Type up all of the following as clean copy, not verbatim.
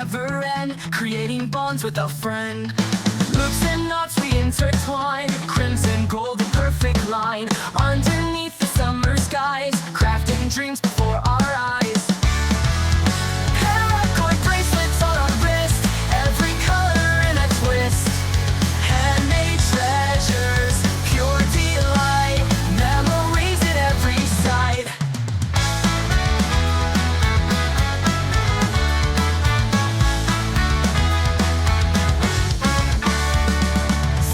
never end, creating bonds with a friend. Loops and knots we intertwine, crimson, gold, and perfect line. Underneath the summer skies, crafting dreams before our eyes. Paracord bracelets on our wrist, every color in a twist. Handmade treasures, pure delight, memories at every side.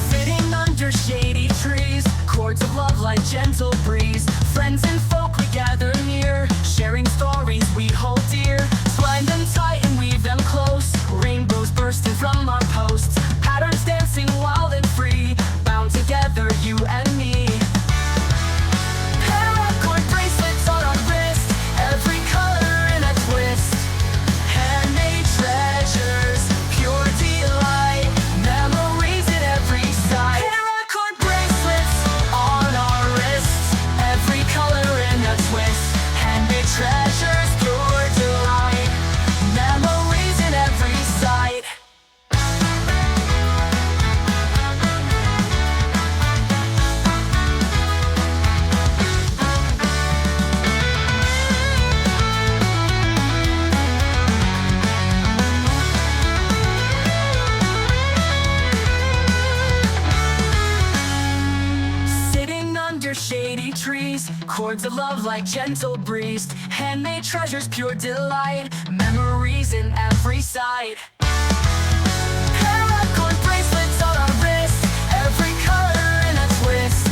Sitting under shady trees, chords of love like gentle breeze. Friends and folk we gather near, sharing stories we hold dear. Twine them tight and weave them close, rainbows bursting from our posts. Patterns dancing wild and free, bound together you and me. Paracord bracelets on our wrist, every color in a twist. Handmade treasures, pure delight, memories at every side. Paracord bracelets on our wrists, every color in a twist. Handmade treasures, pure delight, memories at every side. Sitting under shady trees, chords of love like gentle breeze. Handmade treasures, pure delight, memories in every side. Paracord bracelets on our wrist, every color in a twist.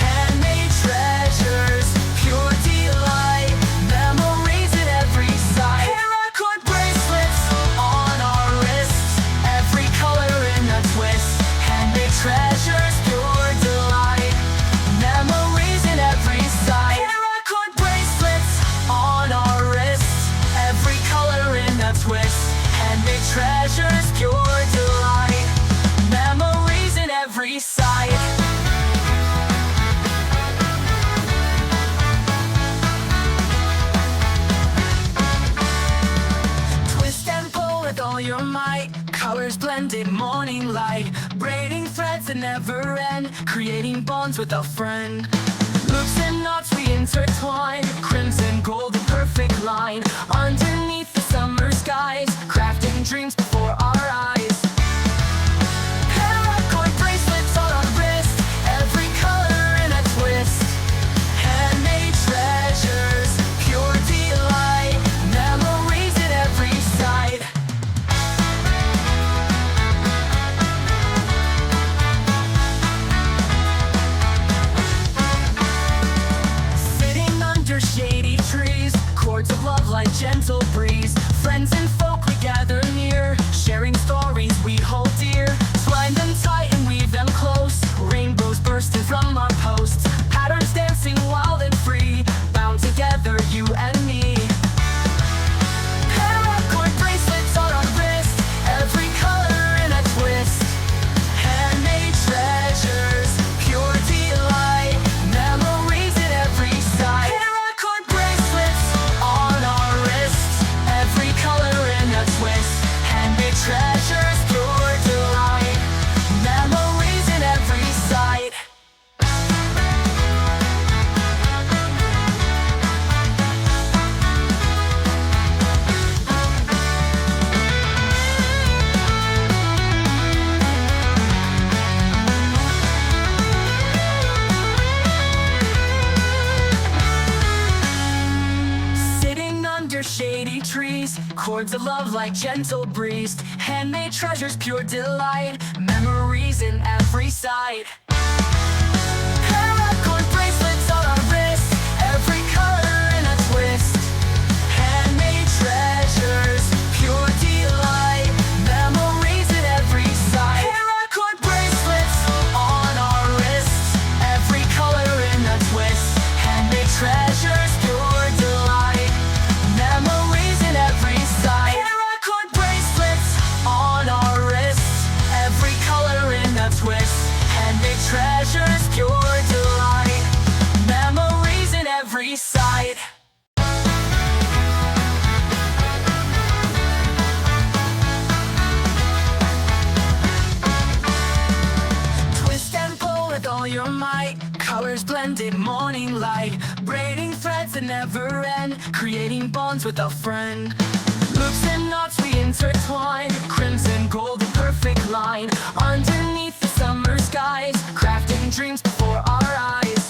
Handmade treasures, pure delight, memories at every side. Paracord bracelets on our wrists, every color in a twist. Handmade treasures, pure delight, memories in every side. Paracord bracelets on our wrists, every color in a twist. Handmade treasures, pure delight, memories in every side. Twist and pull with all your might, colors blended, morning light. Braiding threads that never end, creating bonds with a friend. Loops and knots we intertwine, crimson, gold, and perfect line. Underneath the summer skies, crafting dreams before our eyes. Paracord bracelets on our wrist, every color in a twist. Handmade treasures, pure delight, memories at every side. Sitting under shady trees, chords of love like gentle breeze. Friends and folk we gather near, sharing stories we hold dear. Twine them tight and weave them close, rainbows bursting from our posts. Patterns dancing wild and free, bound together you and me. Paracord bracelets on our wrist, every color in a twist. Handmade treasures, pure delight, memories at every side. Paracord bracelets on our wrists, every color in a twist. Handmade treasures, pure delight, memories in every side. Sitting under shady trees, chords of love like gentle breeze. Handmade treasures, pure delight, memories in every side. Paracord bracelets on our wrist, every color in a twist. Handmade treasures, pure delight, memories at every side. Paracord bracelets on our wrists, every color in a twist. Handmade treasures, pure delight, memories in every side. Paracord bracelets on our wrists, every color in a twist. Handmade treasures, pure delight, memories in every side. never end, creating bonds with a friend. Loops and knots we intertwine, crimson gold a perfect line. Underneath the summer skies, crafting dreams before our eyes.